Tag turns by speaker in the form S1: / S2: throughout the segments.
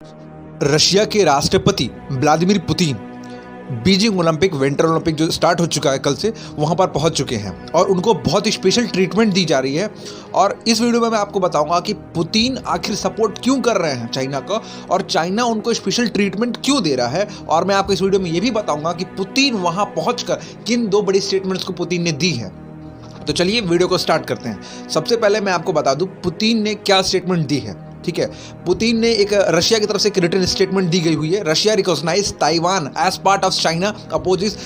S1: Russia के राष्ट्रपति Vladimir Putin Beijing Olympic winter Olympic जो स्टार्ट हो चुका है कल से वहां पर पहुंच चुके हैं और उनको बहुत ही स्पेशल ट्रीटमेंट दी जा रही है। और इस वीडियो में मैं आपको बताऊंगा कि पुतिन आखिर सपोर्ट क्यों कर रहे हैं चाइना का और चाइना उनको स्पेशल ट्रीटमेंट क्यों दे रहा है। और मैं आपको इस वीडियो में ये भी बताऊंगा कि पुतिन वहां पहुंचकर किन दो बड़ी स्टेटमेंट्स को पुतिन ने दी है। तो चलिए वीडियो को स्टार्ट करते हैं। सबसे पहले मैं आपको बता दूं पुतिन ने क्या स्टेटमेंट दी है। ठीक है, पुतिन ने एक रशिया की तरफ से एक रिटन स्टेटमेंट दी गई हुई है। Russia recognise Taiwan as part of China opposes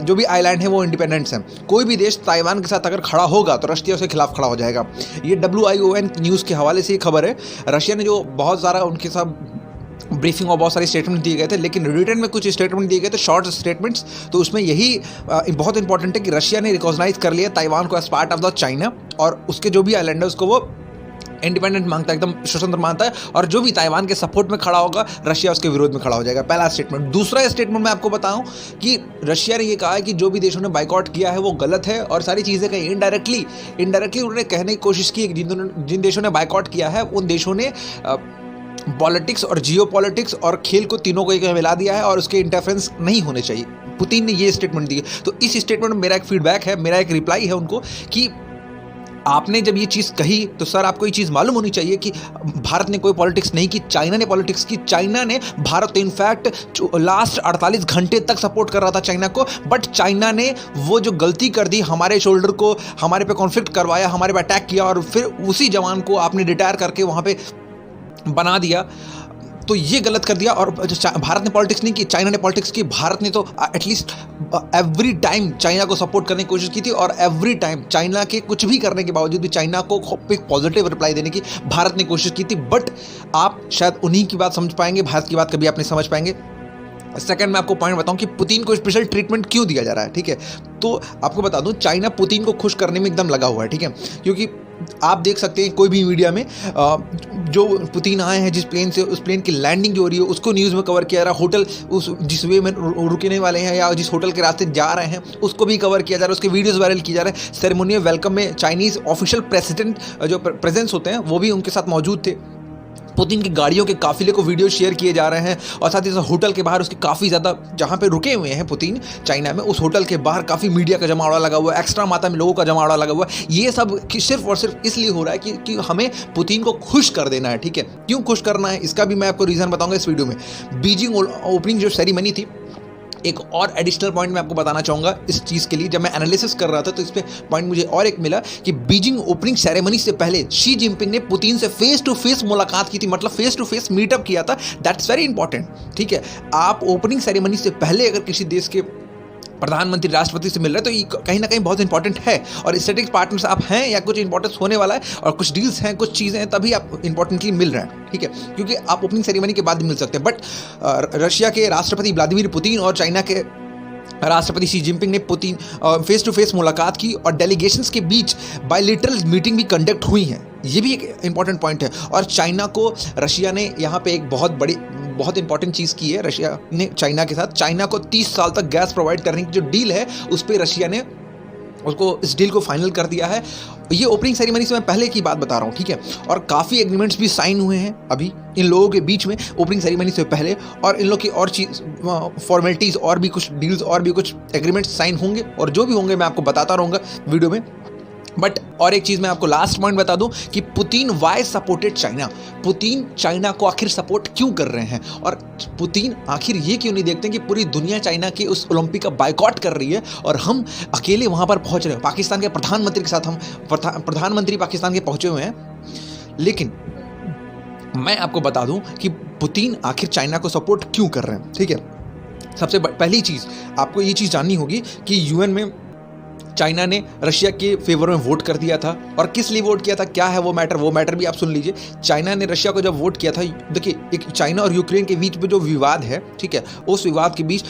S1: जो भी आइलैंड है वो इंडिपेंडेंट्स हैं। कोई भी देश ताइवान के साथ अगर खड़ा होगा तो रशिया उसके खिलाफ खड़ा हो जाएगा। ये WION न्यूज़ के हवाले से ये खबर है। रशिया ने जो बहुत सारा उनके साथ ब्रीफिंग और बहुत सारे स्टेटमेंट दिए गए थे, लेकिन रिटर्न में कुछ स्टेटमेंट दिए गए थे, शॉर्ट स्टेटमेंट्स। तो उसमें यही बहुत इंपॉर्टेंट है कि रशिया ने रिकॉग्नाइज कर लिया ताइवान को as part of the China और उसके जो भी आइलैंड है उसको वो इंडिपेंडेंट मांगता है, एकदम स्वतंत्र मानता है। और जो भी ताइवान के सपोर्ट में खड़ा होगा रशिया उसके विरोध में खड़ा हो जाएगा। पहला स्टेटमेंट। दूसरा स्टेटमेंट मैं आपको बताऊं कि रशिया ने ये कहा है कि जो भी देशों ने बाइकआउट किया है वो गलत है और सारी चीज़ें कहीं इनडायरेक्टली उन्होंने कहने की कोशिश की। जिन देशों ने बाइकआउट किया है उन देशों ने पॉलिटिक्स और जियो पॉलिटिक्स और खेल को तीनों को एक में मिला दिया है और उसके इंटरफेरेंस नहीं होने चाहिए। पुतिन ने ये स्टेटमेंट दी है। तो इस स्टेटमेंट में मेरा एक फीडबैक है, मेरा एक रिप्लाई है उनको कि आपने जब ये चीज़ कही तो सर आपको ये चीज़ मालूम होनी चाहिए कि भारत ने कोई पॉलिटिक्स नहीं की, चाइना ने पॉलिटिक्स की। चाइना ने भारत तो इनफैक्ट लास्ट 48 घंटे तक सपोर्ट कर रहा था चाइना को, बट चाइना ने वो जो गलती कर दी, हमारे शोल्डर को हमारे पे कॉन्फ्लिक्ट करवाया, हमारे पे अटैक किया और फिर उसी जवान को आपने रिटायर करके वहाँ पे बना दिया, तो ये गलत कर दिया। और भारत ने पॉलिटिक्स नहीं की, चाइना ने पॉलिटिक्स की। भारत ने तो एटलीस्ट एवरी टाइम चाइना को सपोर्ट करने की कोशिश की थी और एवरी टाइम चाइना के कुछ भी करने के बावजूद भी चाइना को एक पॉजिटिव रिप्लाई देने की भारत ने कोशिश की थी। बट आप शायद उन्हीं की बात समझ पाएंगे, भारत की बात कभी आप नहीं समझ पाएंगे। सेकंड मैं आपको पॉइंट बताऊं कि पुतिन को स्पेशल ट्रीटमेंट क्यों दिया जा रहा है। ठीक है, तो आपको बता दूं चाइना पुतिन को खुश करने में एकदम लगा हुआ है। ठीक है, क्योंकि आप देख सकते हैं कोई भी मीडिया में जो पुतिन आए हैं जिस प्लेन से, उस प्लेन की लैंडिंग जो हो रही है उसको न्यूज़ में कवर किया जा रहा है। होटल उस जिस वे में रुकने वाले हैं या जिस होटल के रास्ते जा रहे हैं उसको भी कवर किया जा रहा है, उसके वीडियोस वायरल किए जा रहे हैं। सेरेमोनी वेलकम में चाइनीज़ ऑफिशियल प्रेसिडेंट जो प्रेजेंस होते हैं वो भी उनके साथ मौजूद थे। पुतिन की गाड़ियों के काफिले को वीडियो शेयर किए जा रहे हैं और साथ ही साथ होटल के बाहर उसके काफ़ी ज़्यादा जहाँ पे रुके हुए हैं पुतिन चाइना में, उस होटल के बाहर काफ़ी मीडिया का जमावड़ा लगा हुआ है, एक्स्ट्रा मात्रा में लोगों का जमावड़ा लगा हुआ है। ये सब सिर्फ और सिर्फ इसलिए हो रहा है कि हमें पुतिन को खुश कर देना है। ठीक है, क्यों खुश करना है इसका भी मैं आपको रीज़न बताऊँगा इस वीडियो में। बीजिंग ओपनिंग जो सेरेमनी थी, एक और एडिशनल पॉइंट मैं आपको बताना चाहूँगा इस चीज़ के लिए। जब मैं एनालिसिस कर रहा था तो इस पे पॉइंट मुझे और एक मिला कि बीजिंग ओपनिंग सेरेमनी से पहले शी जिनपिंग ने पुतिन से फेस टू फेस मुलाकात की थी, मतलब फेस टू फेस मीटअप किया था। That's very important. ठीक है, आप ओपनिंग सेरेमनी से पहले अगर किसी देश के प्रधानमंत्री राष्ट्रपति से मिल रहे हैं तो ये कहीं ना कहीं बहुत इंपॉर्टेंट है और स्ट्रेटेजिक पार्टनर्स आप हैं या कुछ इंपॉर्टेंस होने वाला है और कुछ डील्स हैं, कुछ चीज़ें हैं, तभी आप इंपॉर्टेंटली मिल रहे हैं। ठीक है, क्योंकि आप ओपनिंग सेरेमनी के बाद भी मिल सकते हैं। बट रशिया के राष्ट्रपति व्लादिमीर पुतिन और चाइना के राष्ट्रपति शी जिनपिंग ने पुतिन फेस टू फेस मुलाकात की और डेलीगेशंस के बीच बायलैटरल मीटिंग भी कंडक्ट हुई हैं। ये भी एक इंपॉर्टेंट पॉइंट है। और चाइना को रशिया ने यहाँ पे एक बहुत इंपॉर्टेंट चीज़ की है रशिया ने चाइना के साथ। चाइना को 30 साल तक गैस प्रोवाइड करने की जो डील है उस पर रशिया ने उसको इस डील को फाइनल कर दिया है। ये ओपनिंग सेरेमनी से मैं पहले की बात बता रहा हूँ। ठीक है, और काफ़ी एग्रीमेंट्स भी साइन हुए हैं अभी इन लोगों के बीच में ओपनिंग सेरेमनी से पहले, और इन लोग की और चीज़ फॉर्मेलिटीज़ और भी कुछ डील्स और भी कुछ एग्रीमेंट्स साइन होंगे और जो भी होंगे मैं आपको बताता रहूँगा वीडियो में। बट और एक चीज़ मैं आपको लास्ट पॉइंट बता दूं कि Putin why supported China. Putin China को आखिर सपोर्ट क्यों कर रहे हैं और पुतिन आखिर ये क्यों नहीं देखते कि पूरी दुनिया चाइना के उस ओलंपिक का बायकॉट कर रही है और हम अकेले वहाँ पर पहुँच रहे हैं। पाकिस्तान के प्रधानमंत्री के साथ हम प्रधानमंत्री पाकिस्तान के पहुँचे हुए हैं। लेकिन मैं आपको बता दूं कि पुतिन आखिर चाइना को सपोर्ट क्यों कर रहे हैं। ठीक है, सबसे पहली चीज़ आपको ये चीज़ जाननी होगी कि UN में चाइना ने रशिया के फेवर में वोट कर दिया था। और किस लिए वोट किया था, क्या है वो मैटर भी आप सुन लीजिए। चाइना ने रशिया को जब वोट किया था, देखिए एक चाइना और यूक्रेन के बीच में जो विवाद है, ठीक है, उस विवाद के बीच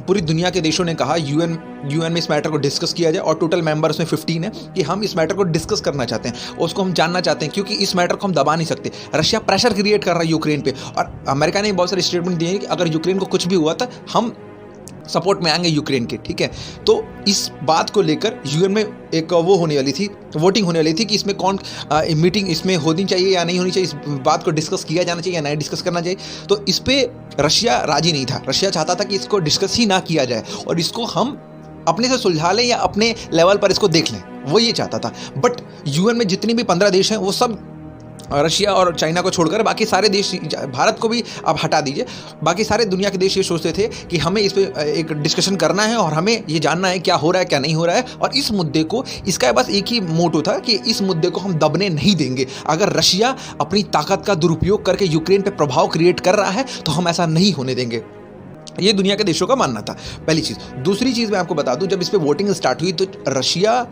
S1: पूरी दुनिया के देशों ने कहा UN में इस मैटर को डिस्कस किया जाए और टोटल मेंबर उसमें 15 है कि हम इस मैटर को डिस्कस करना चाहते हैं, उसको हम जानना चाहते हैं, क्योंकि इस मैटर को हम दबा नहीं सकते। रशिया प्रेशर क्रिएट कर रहा है यूक्रेन पे और अमेरिका ने बहुत सारे स्टेटमेंट दिए हैं कि अगर यूक्रेन को कुछ भी हुआ था हम सपोर्ट में आएंगे यूक्रेन के, ठीक है। तो इस बात को लेकर यूएन में एक वो होने वाली थी, वोटिंग होने वाली थी कि इसमें कौन मीटिंग इसमें होनी चाहिए या नहीं होनी चाहिए, इस बात को डिस्कस किया जाना चाहिए या नहीं डिस्कस करना चाहिए। तो इस पर रशिया राजी नहीं था। रशिया चाहता था कि इसको डिस्कस ही ना किया जाए और इसको हम अपने से सुलझा लें या अपने लेवल पर इसको देख लें, वो ये चाहता था। बट यूएन में जितनी भी 15 देश हैं वो सब रशिया और चाइना को छोड़कर बाकी सारे देश, भारत को भी आप हटा दीजिए, बाकी सारे दुनिया के देश ये सोचते थे कि हमें इस पर एक डिस्कशन करना है और हमें ये जानना है क्या हो रहा है क्या नहीं हो रहा है। और इस मुद्दे को, इसका बस एक ही मोटो था कि इस मुद्दे को हम दबने नहीं देंगे। अगर रशिया अपनी ताकत का दुरुपयोग करके यूक्रेन पर प्रभाव क्रिएट कर रहा है तो हम ऐसा नहीं होने देंगे। ये दुनिया के देशों का मानना था, पहली चीज़। दूसरी चीज़ मैं आपको बता दूं, जब इस पर वोटिंग स्टार्ट हुई तो रशिया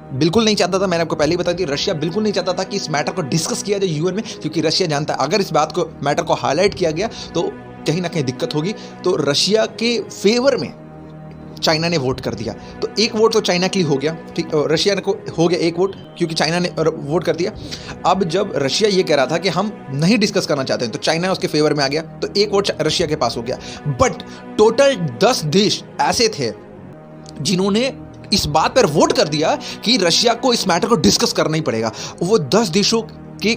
S1: बिल्कुल नहीं चाहता था, मैंने आपको पहले ही बता दिया, रशिया बिल्कुल नहीं चाहता था कि इस मैटर को डिस्कस किया जाए यूएन में, क्योंकि रशिया जानता है अगर इस बात को, मैटर को हाईलाइट किया गया तो कहीं ना कहीं दिक्कत होगी। तो रशिया के फेवर में चाइना ने वोट कर दिया। तो एक वोट तो चाइना के लिए हो गया, ठीक, रशिया को हो गया एक वोट क्योंकि चाइना ने वोट कर दिया। अब जब रशिया ये कह रहा था कि हम नहीं डिस्कस करना चाहते हैं तो चाइना उसके फेवर में आ गया, तो एक वोट रशिया के पास हो गया। बट टोटल 10 देश ऐसे थे जिन्होंने इस बात पर वोट कर दिया कि रशिया को इस मैटर को डिस्कस करना ही पड़ेगा। वो 10 देशों के,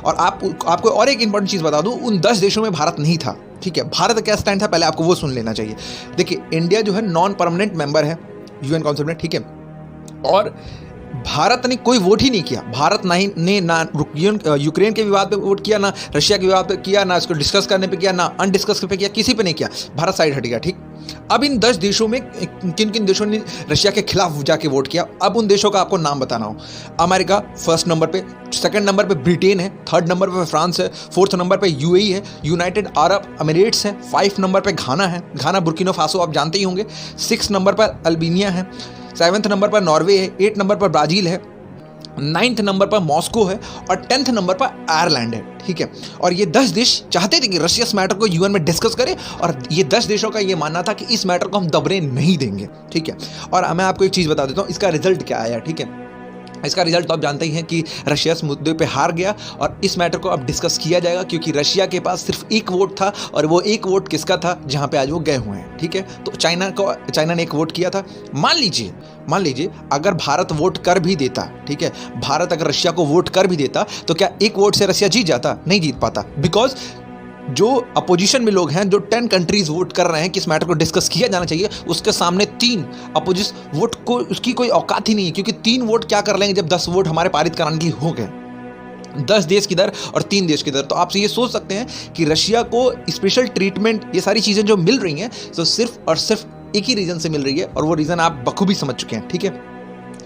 S1: और आपको और एक इंपॉर्टेंट चीज़ बता दूं, उन 10 देशों में भारत नहीं था, ठीक है। भारत का क्या स्टैंड था पहले आपको वो सुन लेना चाहिए। देखिए, इंडिया जो है नॉन परमानेंट मेंबर है यूएन काउंसिल में, ठीक है, और भारत ने कोई वोट ही नहीं किया। भारत ना यूक्रेन के विवाद पे वोट किया, ना रशिया के विवाद पे किया, ना इसको डिस्कस करने पे किया, ना अनडिस्कस पे किया, किसी पे नहीं किया। भारत साइड हट गया, ठीक। अब इन 10 देशों में किन किन देशों ने रशिया के खिलाफ जाके वोट किया, अब उन देशों का आपको नाम बताना हो। अमेरिका फर्स्ट नंबर पे, सेकंड नंबर पे ब्रिटेन है, थर्ड नंबर पे फ्रांस है, फोर्थ नंबर पे यूएई है, यूनाइटेड अरब अमीरेट्स है, 5 नंबर पे घाना है, घाना बुर्किना फासो आप जानते ही होंगे, 6 नंबर पर अल्बानिया है, 7वें नंबर पर नॉर्वे है, 8 नंबर पर ब्राज़ील है, 9th नंबर पर मॉस्को है और 10th नंबर पर आयरलैंड है, ठीक है। और ये 10 देश चाहते थे कि रशिया इस मैटर को यूएन में डिस्कस करे, और ये 10 देशों का ये मानना था कि इस मैटर को हम दबने नहीं देंगे, ठीक है। और मैं आपको एक चीज़ बता देता हूँ, इसका रिजल्ट क्या आया, ठीक है। इसका रिजल्ट तो आप जानते ही हैं कि रशिया इस मुद्दे पे हार गया और इस मैटर को अब डिस्कस किया जाएगा, क्योंकि रशिया के पास सिर्फ एक वोट था, और वो एक वोट किसका था, जहां पे आज वो गए हुए हैं, ठीक है। तो चाइना ने एक वोट किया था। मान लीजिए अगर भारत वोट कर भी देता, ठीक है, भारत अगर रशिया को वोट कर भी देता तो क्या एक वोट से रशिया जीत जाता? नहीं जीत पाता, बिकॉज जो अपोजिशन में लोग हैं, जो 10 कंट्रीज वोट कर रहे हैं कि इस मैटर को डिस्कस किया जाना चाहिए, उसके सामने 3 अपोजिशन वोट को उसकी कोई औकात ही नहीं है, क्योंकि 3 वोट क्या कर लेंगे जब 10 वोट हमारे पारित कराने के लिए हो गए, 10 देश किधर और 3 देश किधर। तो आप ये सोच सकते हैं कि रशिया को स्पेशल ट्रीटमेंट, ये सारी चीज़ें जो मिल रही हैं, तो सिर्फ और सिर्फ एक ही रीज़न से मिल रही है, और वो रीज़न आप बखूबी समझ चुके हैं, ठीक है।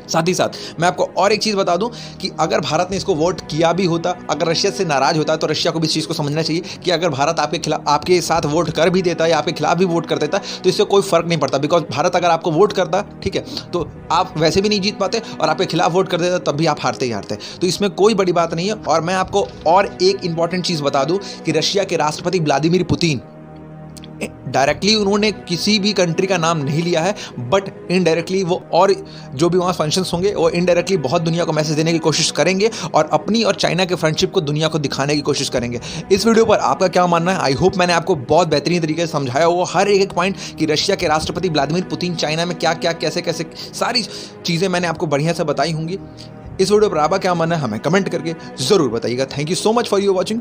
S1: साथ ही साथ मैं आपको और एक चीज़ बता दूं कि अगर भारत ने इसको वोट किया भी होता, अगर रशिया से नाराज होता, तो रशिया को भी इस चीज़ को समझना चाहिए कि अगर भारत आपके साथ वोट कर भी देता या आपके खिलाफ भी वोट कर देता तो इससे कोई फर्क नहीं पड़ता, बिकॉज भारत अगर आपको वोट करता, ठीक है, तो आप वैसे भी नहीं जीत पाते, और आपके खिलाफ वोट कर देता तब भी आप हारते ही हारते। तो इसमें कोई बड़ी बात नहीं है। और मैं आपको और एक इंपॉर्टेंट चीज़ बता दूँ कि रशिया के राष्ट्रपति व्लादिमीर पुतिन, डायरेक्टली उन्होंने किसी भी कंट्री का नाम नहीं लिया है, बट इनडायरेक्टली वो, और जो भी वहाँ फंक्शंस होंगे, वो इनडायरेक्टली बहुत दुनिया को मैसेज देने की कोशिश करेंगे और अपनी और चाइना के फ्रेंडशिप को दुनिया को दिखाने की कोशिश करेंगे। इस वीडियो पर आपका क्या मानना है? आई होप मैंने आपको बहुत बेहतरीन तरीके से समझाया हो हर एक पॉइंट कि रशिया के राष्ट्रपति व्लादिमीर पुतिन चाइना में क्या क्या कैसे कैसे सारी चीज़ें मैंने आपको बढ़िया से बताई होंगी। इस वीडियो पर आपका क्या मानना है हमें कमेंट करके ज़रूर बताइएगा। Thank you so much for your watching.